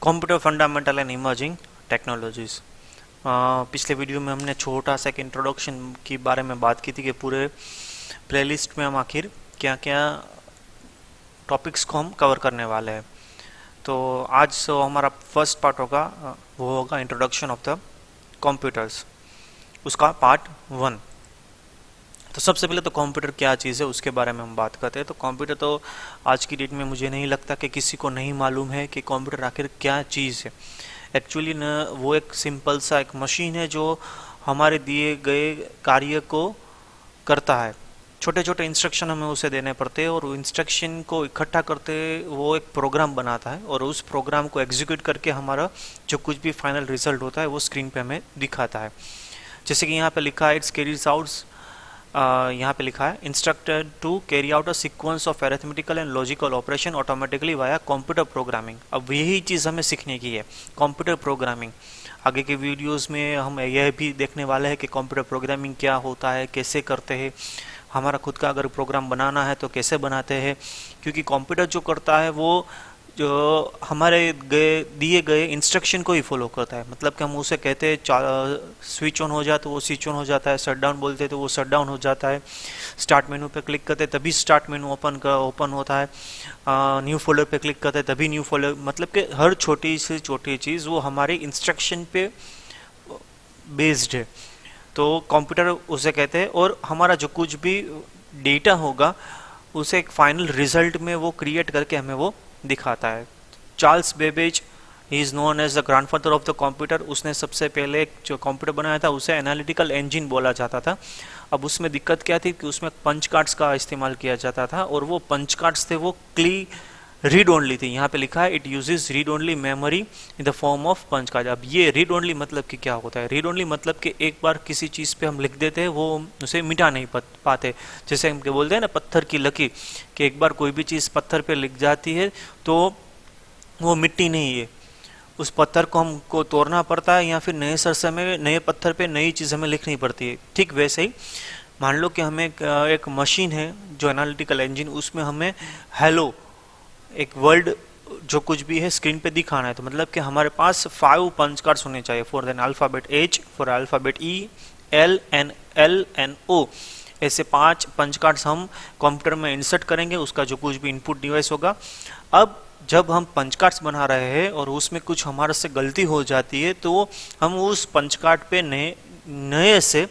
Computer fundamental and emerging technologies. पिछले video में हमने छोटा सा एक इंट्रोडक्शन के बारे में बात की थी कि पूरे प्लेलिस्ट में हम आखिर क्या क्या टॉपिक्स को हम कवर करने वाले हैं। तो आज हमारा फर्स्ट पार्ट होगा वो होगा इंट्रोडक्शन ऑफ द कंप्यूटर्स, उसका पार्ट 1। तो सबसे पहले तो कंप्यूटर क्या चीज़ है उसके बारे में हम बात करते हैं। तो कंप्यूटर तो आज की डेट में मुझे नहीं लगता कि किसी को नहीं मालूम है कि कंप्यूटर आखिर क्या चीज़ है। एक्चुअली न वो एक सिंपल सा एक मशीन है जो हमारे दिए गए कार्य को करता है। छोटे छोटे इंस्ट्रक्शन हमें उसे देने पड़ते हैं और इंस्ट्रक्शन को इकट्ठा करते वो एक प्रोग्राम बनाता है और उस प्रोग्राम को एग्जीक्यूट करके हमारा जो कुछ भी फाइनल रिजल्ट होता है वो स्क्रीन पे हमें दिखाता है। जैसे कि यहाँ पे लिखा है इट्स कैरीज आउट, यहाँ पे लिखा है instructed to carry out a sequence of arithmetical and logical operation automatically via computer programming. अब यही चीज़ हमें सीखने की है, कंप्यूटर प्रोग्रामिंग। आगे के वीडियोस में हम यह भी देखने वाले हैं कि कंप्यूटर प्रोग्रामिंग क्या होता है, कैसे करते हैं, हमारा खुद का अगर प्रोग्राम बनाना है तो कैसे बनाते हैं। क्योंकि कंप्यूटर जो करता है वो जो हमारे दिए गए इंस्ट्रक्शन को ही फॉलो करता है। मतलब कि हम उसे कहते हैं स्विच ऑन हो जाए तो वो स्विच ऑन हो जाता है, शट डाउन बोलते हैं तो वो शट डाउन हो जाता है, स्टार्ट मेनू पे क्लिक करते हैं तभी स्टार्ट मेनू ओपन होता है, न्यू फोल्डर पे क्लिक करते हैं तभी न्यू फोल्डर। मतलब कि हर छोटी से छोटी चीज़ वो हमारे इंस्ट्रक्शन पे बेस्ड है। तो कंप्यूटर उसे कहते हैं और हमारा जो कुछ भी डेटा होगा उसे एक फाइनल रिजल्ट में वो क्रिएट करके हमें वो दिखाता है। Charles Babbage he is known as the grandfather of the computer. उसने सबसे पहले जो कंप्यूटर बनाया था उसे एनालिटिकल इंजन बोला जाता था। अब उसमें दिक्कत क्या थी कि उसमें पंच कार्ड्स का इस्तेमाल किया जाता था और वो पंच कार्ड्स थे वो रीड ओनली थी। यहाँ पे लिखा है it uses read only memory in the form of punch card. अब ये रीड ओनली मतलब कि क्या होता है? रीड ओनली मतलब कि एक बार किसी चीज़ पे हम लिख देते हैं वो उसे मिटा नहीं पाते। जैसे हम बोलते हैं ना पत्थर की लकीर, कि एक बार कोई भी चीज़ पत्थर पे लिख जाती है तो वो मिट्टी नहीं है, उस पत्थर को हमको तोड़ना पड़ता है या फिर नए सरसे में नए पत्थर पे नई चीज़ हमें लिखनी पड़ती है। ठीक वैसे ही मान लो कि हमें एक मशीन है जो एनालिटिकल इंजन, उसमें हमें हेलो एक वर्ड जो कुछ भी है स्क्रीन पे दिखाना है। तो मतलब कि हमारे पास 5 पंच कार्ड्स होने चाहिए for an alphabet H, for alphabet E, L N O। ऐसे 5 पंच कार्ड्स हम कंप्यूटर में इंसर्ट करेंगे, उसका जो कुछ भी इनपुट डिवाइस होगा। अब जब हम पंच कार्ड्स बना रहे हैं और उसमें कुछ हमारे से गलती हो जाती है तो हम उस पंच कार्ड पे नए से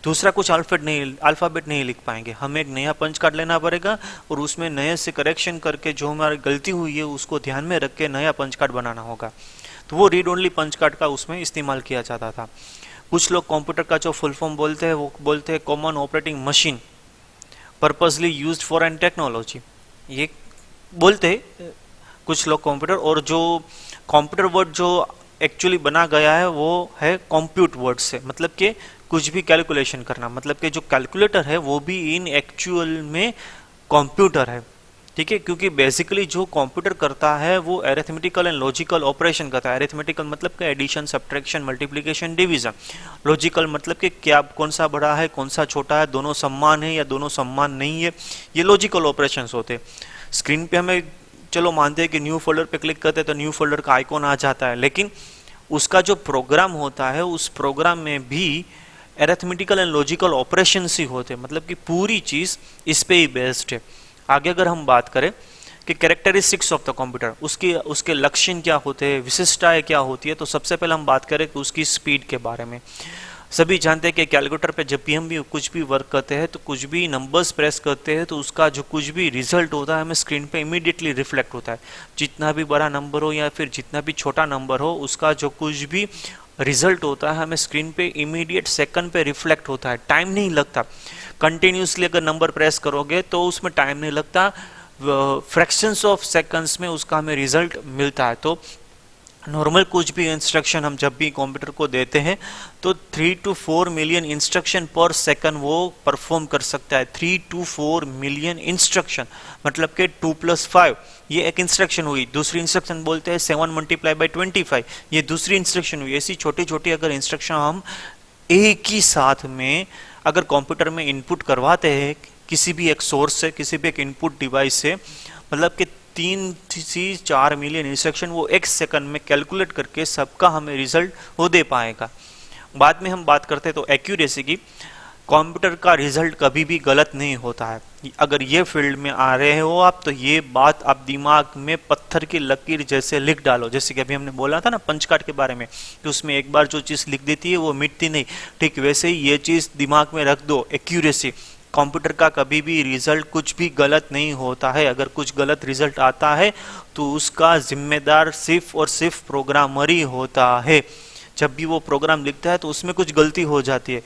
दूसरा कुछ अल्फ़ाबेट नहीं लिख पाएंगे। हमें एक नया पंच कार्ड लेना पड़ेगा और उसमें नए से करेक्शन करके जो हमारी गलती हुई है उसको ध्यान में रख के नया पंच कार्ड बनाना होगा। तो वो रीड ओनली पंच कार्ड का उसमें इस्तेमाल किया जाता था। कुछ लोग कंप्यूटर का जो फुल फॉर्म बोलते हैं वो बोलते हैं common operating machine purposely used for an technology, ये बोलते हैं कुछ लोग कंप्यूटर। और जो कंप्यूटर वर्ड जो एक्चुअली बना गया है वो है कंप्यूट वर्ड से, मतलब कि कुछ भी कैलकुलेशन करना। मतलब कि जो कैलकुलेटर है वो भी इन एक्चुअल में कंप्यूटर है। ठीक है, क्योंकि बेसिकली जो कंप्यूटर करता है वो अरिथमेटिकल एंड लॉजिकल ऑपरेशन करता है। अरिथमेटिकल मतलब कि addition, subtraction, multiplication, division. Logical मतलब कि क्या कौन सा बड़ा है कौन सा छोटा है, दोनों समान है या दोनों समान नहीं है, ये लॉजिकल ऑपरेशंस होते हैं। स्क्रीन पे हमें चलो मानते हैं कि न्यू फोल्डर पे क्लिक करते हैं तो न्यू फोल्डर का आइकॉन आ जाता है, लेकिन उसका जो प्रोग्राम होता है उस प्रोग्राम में भी अरिथमेटिकल एंड लॉजिकल ऑपरेशंस ही होते हैं। मतलब कि पूरी चीज़ इस पे ही बेस्ड है। आगे अगर हम बात करें कि कैरेक्टरिस्टिक्स ऑफ द कंप्यूटर, उसके लक्षण क्या होते हैं, विशिष्टताएं क्या होती है, तो सबसे पहले हम बात करें कि उसकी स्पीड के बारे में। सभी जानते हैं कि कैलकुलेटर पे जब भी हम भी कुछ भी वर्क करते हैं तो कुछ भी नंबर्स प्रेस करते हैं तो उसका जो कुछ भी रिजल्ट होता है हमें स्क्रीन पे इमीडिएटली रिफ्लेक्ट होता है। जितना भी बड़ा नंबर हो या फिर जितना भी छोटा नंबर हो, उसका जो कुछ भी रिजल्ट होता है हमें स्क्रीन पे इमीडिएट सेकंड पे रिफ्लेक्ट होता है, टाइम नहीं लगता। कंटिन्यूसली अगर नंबर प्रेस करोगे तो उसमें टाइम नहीं लगता, फ्रैक्शंस ऑफ सेकंड्स में उसका हमें रिजल्ट मिलता है। तो नॉर्मल कुछ भी इंस्ट्रक्शन हम जब भी कंप्यूटर को देते हैं तो 3 to 4 मिलियन इंस्ट्रक्शन पर सेकंड वो परफॉर्म कर सकता है। 3 to 4 मिलियन इंस्ट्रक्शन मतलब कि 2 + 5 ये एक इंस्ट्रक्शन हुई। दूसरी इंस्ट्रक्शन बोलते हैं 7 × 25, ये दूसरी इंस्ट्रक्शन हुई। ऐसी छोटी छोटी अगर इंस्ट्रक्शन हम एक ही साथ में अगर कंप्यूटर में इनपुट करवाते हैं किसी भी एक सोर्स से, किसी भी एक इनपुट डिवाइस से, मतलब कि 3 से 4 मिलियन इंस्ट्रक्शन वो एक सेकंड में कैलकुलेट करके सबका हमें रिजल्ट वो दे पाएगा। बाद में हम बात करते हैं तो एक्यूरेसी की। कंप्यूटर का रिजल्ट कभी भी गलत नहीं होता है। अगर ये फील्ड में आ रहे हो आप तो ये बात आप दिमाग में पत्थर की लकीर जैसे लिख डालो। जैसे कि अभी हमने बोला था ना पंच कार्ड के बारे में कि उसमें एक बार जो चीज़ लिख देती है वो मिटती नहीं, ठीक वैसे ही ये चीज़ दिमाग में रख दो, एक्यूरेसी। कंप्यूटर का कभी भी रिजल्ट कुछ भी गलत नहीं होता है। अगर कुछ गलत रिजल्ट आता है तो उसका जिम्मेदार सिर्फ और सिर्फ प्रोग्रामर ही होता है। जब भी वो प्रोग्राम लिखता है तो उसमें कुछ गलती हो जाती है।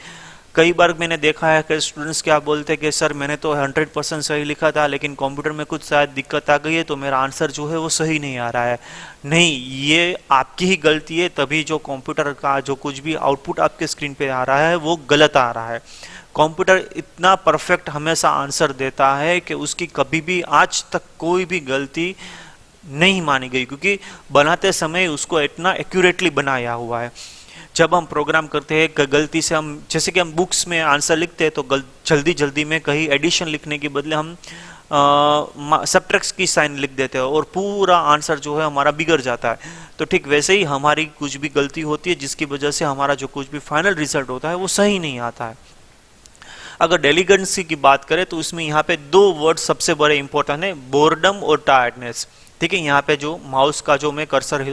कई बार मैंने देखा है कि स्टूडेंट्स क्या बोलते हैं कि सर मैंने तो 100% सही लिखा था लेकिन कंप्यूटर में कुछ शायद दिक्कत आ गई है तो मेरा आंसर जो है वो सही नहीं आ रहा है। नहीं, ये आपकी ही गलती है, तभी जो कंप्यूटर का जो कुछ भी आउटपुट आपके स्क्रीन पे आ रहा है वो गलत आ रहा है। कंप्यूटर इतना परफेक्ट हमेशा आंसर देता है कि उसकी कभी भी आज तक कोई भी गलती नहीं मानी गई, क्योंकि बनाते समय उसको इतना एक्यूरेटली बनाया हुआ है। जब हम प्रोग्राम करते हैं गलती से हम, जैसे कि हम बुक्स में आंसर लिखते हैं तो जल्दी जल्दी में कहीं एडिशन लिखने के बदले हम सबट्रैक्ट की साइन लिख देते हैं और पूरा आंसर जो है हमारा बिगड़ जाता है। तो ठीक वैसे ही हमारी कुछ भी गलती होती है जिसकी वजह से हमारा जो कुछ भी फाइनल रिजल्ट होता है वो सही नहीं आता है। अगर डेलीगेंसी की बात करें तो उसमें यहाँ पे 2 वर्ड सबसे बड़े इंपॉर्टेंट है, बोर्डम और टायर्डनेस। ठीक है, यहाँ पे जो माउस का जो मैं कर्सर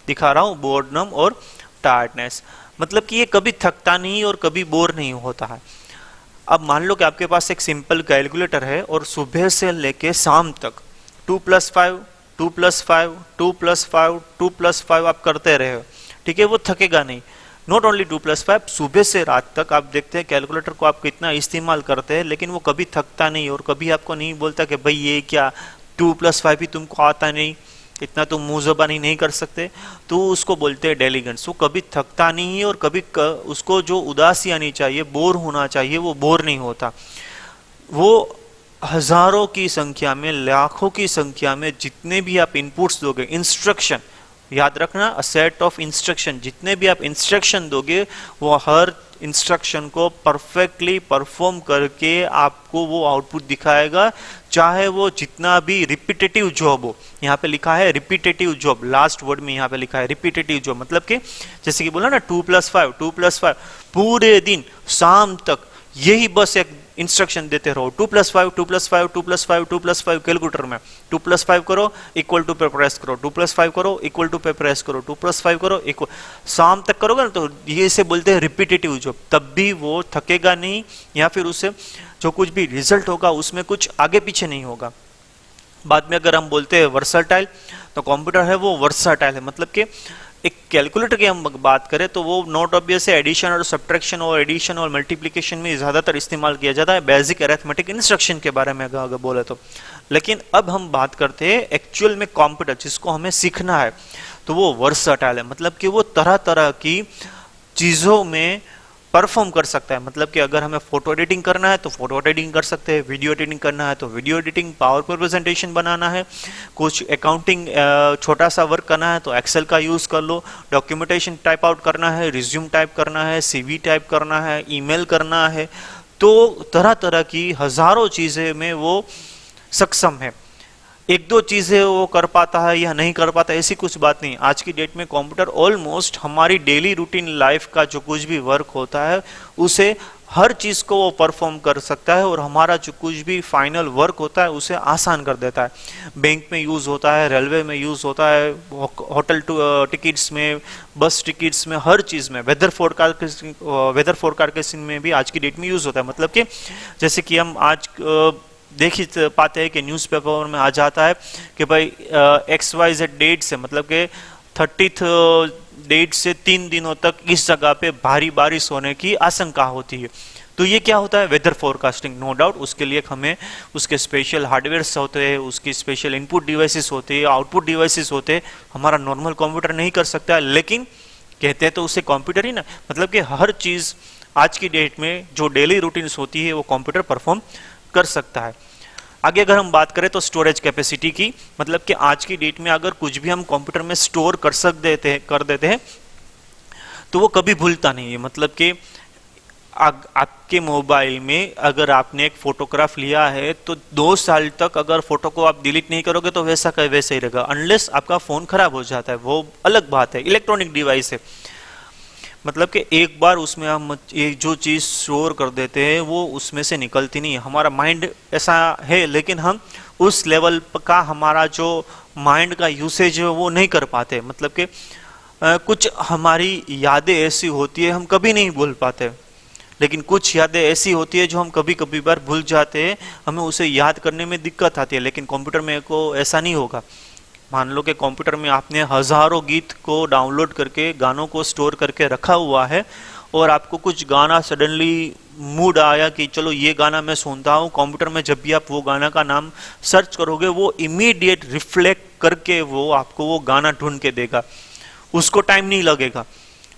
दिखा रहा हूँ, बोर्डम और टायर्डनेस, मतलब कि ये कभी थकता नहीं और कभी बोर नहीं होता है। अब मान लो कि आपके पास एक सिंपल कैलकुलेटर है और सुबह से लेके शाम तक 2+5 2+5 2+5 2+5 आप करते रहे हो, ठीक है, वो थकेगा नहीं। नॉट ओनली 2+5, सुबह से रात तक आप देखते हैं कैलकुलेटर को आप कितना इस्तेमाल करते हैं लेकिन वो कभी थकता नहीं और कभी आपको नहीं बोलता कि भाई ये क्या 2+5 भी तुमको आता नहीं, इतना तुम मुंह ज़बानी नहीं कर सकते। तो उसको बोलते हैं डेलीगेंस। वो कभी थकता नहीं है और कभी उसको जो उदासी आनी चाहिए, बोर होना चाहिए, वो बोर नहीं होता। वो हजारों की संख्या में, लाखों की संख्या में जितने भी आप इनपुट्स दोगे, इंस्ट्रक्शन याद रखना, अ सेट ऑफ इंस्ट्रक्शन, जितने भी आप इंस्ट्रक्शन दोगे वो हर इंस्ट्रक्शन को परफेक्टली परफॉर्म करके आपको वो आउटपुट दिखाएगा, चाहे वो जितना भी रिपीटेटिव जॉब हो। यहाँ पे लिखा है रिपीटेटिव जॉब, लास्ट वर्ड में यहाँ पे लिखा है रिपीटेटिव जॉब, मतलब कि जैसे कि बोला ना 2+5 2+5, पूरे दिन शाम तक यही बस एक इंस्ट्रक्शन देते रहो, 2+5 2+5 2+5 2+5 कैलकुलेटर में 2+5 करो इक्वल टू पे प्रेस करो, 2+5 करो इक्वल टू पे प्रेस करो, 2+5 करो इक्वल, शाम तक करोगे ना तो ये से बोलते हैं रिपीटेटिव जॉब। तब भी वो थकेगा नहीं या फिर उससे जो कुछ भी रिजल्ट होगा उसमें कुछ आगे पीछे नहीं होगा। बाद में अगर हम बोलते हैं वर्सटाइल, तो कंप्यूटर है वो वर्सटाइल है, मतलब कि एक कैलकुलेटर की हम बात करें तो वो नॉट ऑब्वियस है, एडिशन और सब्ट्रैक्शन और एडिशन और मल्टीप्लिकेशन में ज़्यादातर इस्तेमाल किया जाता है, बेसिक अरिथमेटिक इंस्ट्रक्शन के बारे में अगर बोले तो। लेकिन अब हम बात करते हैं एक्चुअल में कंप्यूटर जिसको हमें सीखना है, तो वो वर्सटाइल है, मतलब कि वो तरह तरह की चीज़ों में परफॉर्म कर सकता है। मतलब कि अगर हमें फोटो एडिटिंग करना है तो फोटो एडिटिंग कर सकते हैं, वीडियो एडिटिंग करना है तो video editing, PowerPoint presentation बनाना है, कुछ अकाउंटिंग छोटा सा वर्क करना है तो एक्सेल का यूज़ कर लो, डॉक्यूमेंटेशन टाइप आउट करना है, रिज्यूम टाइप करना है, सीवी टाइप करना है, ईमेल करना है, तो तरह तरह की हज़ारों चीज़ें में वो सक्षम है। एक दो चीज़ें वो कर पाता है या नहीं कर पाता ऐसी कुछ बात नहीं। आज की डेट में कंप्यूटर ऑलमोस्ट हमारी डेली रूटीन लाइफ का जो कुछ भी वर्क होता है उसे हर चीज़ को वो परफॉर्म कर सकता है और हमारा जो कुछ भी फाइनल वर्क होता है उसे आसान कर देता है। बैंक में यूज़ होता है, रेलवे में यूज़ होता है, होटल टिकट्स में, बस टिकट्स में, हर चीज़ में, वेदर फोरकास्टिंग में भी आज की डेट में यूज़ होता है। मतलब कि जैसे कि हम आज देख ही पाते हैं कि न्यूज़पेपर में आ जाता है कि भाई XYZ डेट से, मतलब कि 30th डेट से 3 दिनों तक इस जगह पे भारी बारिश होने की आशंका होती है। तो ये क्या होता है? Weather forecasting. नो डाउट उसके लिए हमें उसके स्पेशल हार्डवेयर्स होते हैं, उसकी स्पेशल इनपुट डिवाइसेस होते हैं, आउटपुट डिवाइसेस होते हैं, हमारा नॉर्मल कंप्यूटर नहीं कर सकता है, लेकिन कहते हैं तो उसे कंप्यूटर ही ना, मतलब कि हर चीज़ आज की डेट में जो डेली रूटीन्स होती है वो कंप्यूटर परफॉर्म कर सकता है। आगे अगर हम बात करें तो स्टोरेज कैपेसिटी की, मतलब कि आज की डेट में अगर कुछ भी हम कंप्यूटर में स्टोर कर देते हैं तो वो कभी भूलता नहीं है। मतलब कि आपके मोबाइल में अगर आपने एक फोटोग्राफ लिया है तो 2 साल तक अगर फोटो को आप डिलीट नहीं करोगे तो वैसा का वैसे ही रहेगा, अनलेस आपका फोन खराब हो जाता है, वो अलग बात है, इलेक्ट्रॉनिक डिवाइस है। मतलब कि एक बार उसमें हम एक जो चीज़ स्टोर कर देते हैं वो उसमें से निकलती नहीं है। हमारा माइंड ऐसा है, लेकिन हम उस लेवल का हमारा जो माइंड का यूसेज है वो नहीं कर पाते। मतलब कि कुछ हमारी यादें ऐसी होती है हम कभी नहीं भूल पाते, लेकिन कुछ यादें ऐसी होती है जो हम कभी कभी बार भूल जाते हैं, हमें उसे याद करने में दिक्कत आती है। लेकिन कंप्यूटर में को ऐसा नहीं होगा। मान लो कि कंप्यूटर में आपने हजारों गीत को डाउनलोड करके गानों को स्टोर करके रखा हुआ है, और आपको कुछ गाना सडनली मूड आया कि चलो ये गाना मैं सुनता हूँ, कंप्यूटर में जब भी आप वो गाना का नाम सर्च करोगे वो इमीडिएट रिफ्लेक्ट करके वो आपको वो गाना ढूंढ के देगा, उसको टाइम नहीं लगेगा।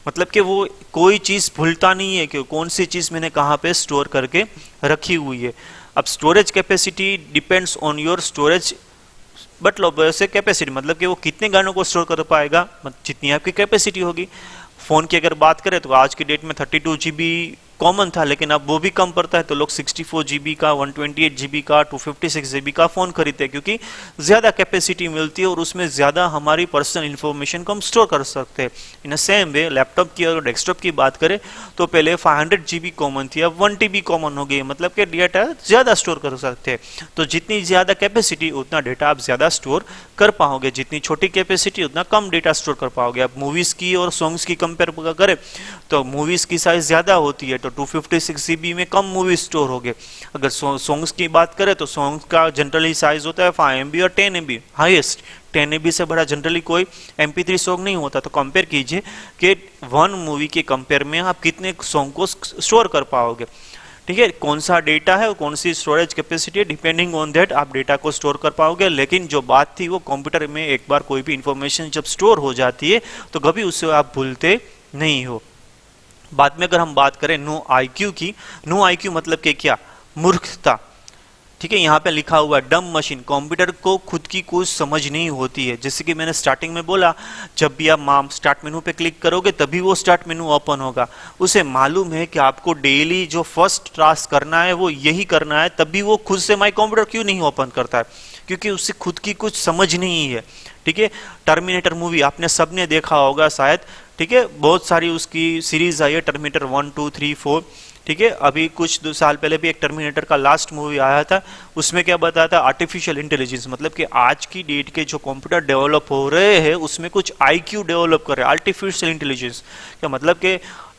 मतलब कि वो कोई चीज़ भूलता नहीं है कि कौन सी चीज़ मैंने कहाँ पे स्टोर करके रखी हुई है। अब storage capacity depends on your storage, मतलब वैसे कैपेसिटी मतलब कि वो कितने गानों को स्टोर कर पाएगा, जितनी आपकी कैपेसिटी होगी। फ़ोन की अगर बात करें तो आज की डेट में 32 GB कॉमन था, लेकिन अब वो भी कम पड़ता है, तो लोग 64 GB का, 128 GB का, 256 GB का फ़ोन खरीदते हैं, क्योंकि ज़्यादा कैपेसिटी मिलती है और उसमें ज़्यादा हमारी पर्सनल इन्फॉर्मेशन को हम स्टोर कर सकते हैं। इन अ सेम वे लैपटॉप की और डेस्कटॉप की बात करें तो पहले 500 GB कॉमन थी, अब 1 TB कॉमन हो गई, मतलब कि डेटा ज़्यादा स्टोर कर सकते हैं। तो जितनी ज़्यादा कैपेसिटी उतना डेटा आप ज़्यादा स्टोर कर पाओगे, जितनी छोटी कैपेसिटी उतना कम डेटा स्टोर कर पाओगे। अब मूवीज़ की और सॉन्ग्स की कंपेयर करें तो मूवीज़ की साइज़ ज़्यादा होती है, तो 256 GB में कम मूवी स्टोर हो गए। अगर सॉन्ग्स की बात करें तो सॉन्ग्स का जनरली साइज होता है 5 MB और 10 MB, हाईएस्ट 10 MB से बड़ा जनरली कोई MP3 सॉन्ग नहीं होता। तो कंपेयर कीजिए कि वन मूवी के कंपेयर में आप कितने सॉन्ग को स्टोर कर पाओगे। ठीक है, कौन सा डेटा है और कौन सी स्टोरेज कैपेसिटी है, डिपेंडिंग ऑन दैट आप डेटा को स्टोर कर पाओगे। लेकिन जो बात थी वो कंप्यूटर में एक बार कोई भी इंफॉर्मेशन जब स्टोर हो जाती है तो कभी उससे आप भूलते नहीं हो। बाद में अगर हम बात करें नो आईक्यू की, नो आईक्यू मतलब कि क्या, मूर्खता। ठीक है, यहाँ पे लिखा हुआ है डम मशीन, कंप्यूटर को खुद की कुछ समझ नहीं होती है। जैसे कि मैंने स्टार्टिंग में बोला, जब भी आप स्टार्ट मेनू पे क्लिक करोगे तभी वो स्टार्ट मेनू ओपन होगा। उसे मालूम है कि आपको डेली जो फर्स्ट टास्क करना है वो यही करना है, तभी वो खुद से माई कंप्यूटर क्यों नहीं ओपन करता है, क्योंकि उससे खुद की कुछ समझ नहीं है। ठीक है, टर्मिनेटर मूवी आपने सबने देखा होगा शायद। ठीक है, बहुत सारी उसकी सीरीज आई है, टर्मिनेटर 1, 2, 3, 4। ठीक है, अभी कुछ 2 साल पहले भी एक टर्मिनेटर का लास्ट मूवी आया था, उसमें क्या बताया था, आर्टिफिशियल इंटेलिजेंस, मतलब कि आज की डेट के जो कंप्यूटर डेवलप हो रहे हैं उसमें कुछ आईक्यू डेवलप कर रहे हैं, आर्टिफिशियल इंटेलिजेंस। क्या मतलब कि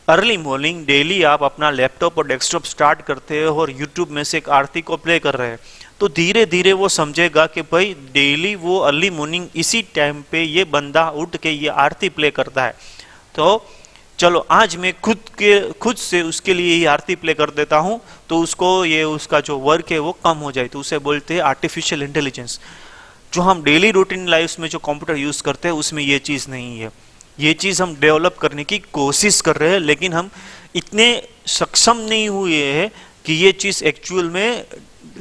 अर्ली मॉर्निंग डेली आप अपना लैपटॉप और डेस्कटॉप स्टार्ट करते हो और यूट्यूब में से एक आरती को प्ले कर रहे हैं, तो धीरे धीरे वो समझेगा कि भाई डेली वो अर्ली मॉर्निंग इसी टाइम पे ये बंदा उठ के ये आरती प्ले करता है, तो चलो आज मैं खुद से उसके लिए ये आरती प्ले कर देता हूँ, तो उसको ये उसका जो वर्क है वो कम हो जाए। तो उसे बोलते हैं आर्टिफिशियल इंटेलिजेंस। जो हम डेली रूटीन लाइफ में जो कंप्यूटर यूज करते हैं उसमें ये चीज़ नहीं है। ये चीज़ हम डेवलप करने की कोशिश कर रहे हैं, लेकिन हम इतने सक्षम नहीं हुए हैं कि ये चीज़ एक्चुअल में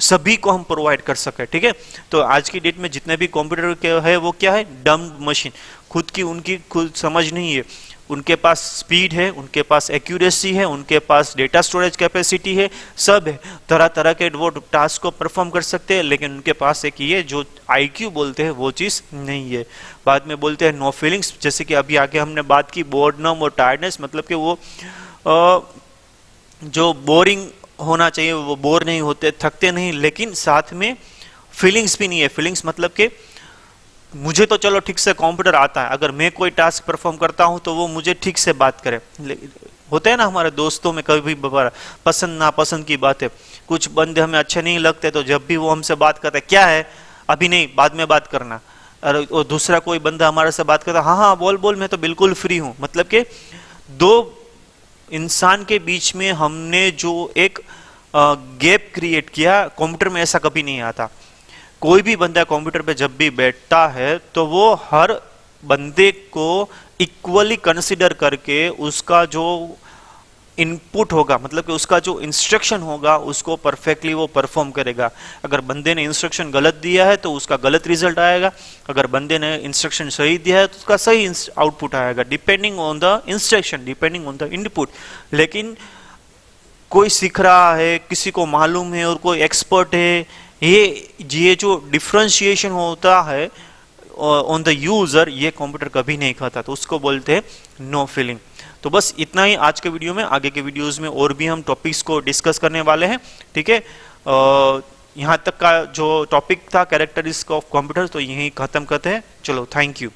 सभी को हम प्रोवाइड कर सके। ठीक है, तो आज की डेट में जितने भी कंप्यूटर के है वो क्या है, डम मशीन, खुद की उनकी खुद समझ नहीं है। उनके पास स्पीड है, उनके पास एक्यूरेसी है, उनके पास डेटा स्टोरेज कैपेसिटी है, सब है, तरह तरह के वो टास्क को परफॉर्म कर सकते हैं, लेकिन उनके पास एक ये जो आईक्यू बोलते हैं वो चीज़ नहीं है। बाद में बोलते हैं नो फीलिंग्स, जैसे कि अभी आगे हमने बात की बोर्डनम और टायर्डनेस, मतलब कि वो जो बोरिंग होना चाहिए वो बोर नहीं होते, थकते नहीं, लेकिन साथ में फीलिंग्स भी नहीं है। फीलिंग्स मतलब कि मुझे तो चलो ठीक से कंप्यूटर आता है, अगर मैं कोई टास्क परफॉर्म करता हूं तो वो मुझे ठीक से बात करे। होते हैं ना हमारे दोस्तों में कभी पसंद नापसंद की बात है, कुछ बंदे हमें अच्छे नहीं लगते तो जब भी वो हमसे बात करते हैं, क्या है अभी नहीं बाद में बात करना, और दूसरा कोई बंदा हमारे से बात करता, हाँ हाँ बोल बोल मैं तो बिल्कुल फ्री हूं। मतलब कि दो इंसान के बीच में हमने जो एक गैप क्रिएट किया, कंप्यूटर में ऐसा कभी नहीं आता। कोई भी बंदा कंप्यूटर पे जब भी बैठता है तो वो हर बंदे को इक्वली कंसिडर करके उसका जो इनपुट होगा, मतलब कि उसका जो इंस्ट्रक्शन होगा उसको परफेक्टली वो परफॉर्म करेगा। अगर बंदे ने इंस्ट्रक्शन गलत दिया है तो उसका गलत रिजल्ट आएगा, अगर बंदे ने इंस्ट्रक्शन सही दिया है तो उसका सही आउटपुट आएगा, depending on the instruction, depending on the input. लेकिन कोई सीख रहा है, किसी को मालूम है और कोई एक्सपर्ट है, ये जो डिफ्रेंशिएशन होता है ऑन द यूजर, ये कंप्यूटर कभी नहीं खाता, तो उसको बोलते हैं नो फीलिंग। तो बस इतना ही आज के वीडियो में। आगे के वीडियोस में और भी हम टॉपिक्स को डिस्कस करने वाले हैं, ठीक है। यहाँ तक का जो टॉपिक था कैरेक्टरिस्टिक ऑफ कंप्यूटर, तो यही खत्म करते हैं। चलो, थैंक यू।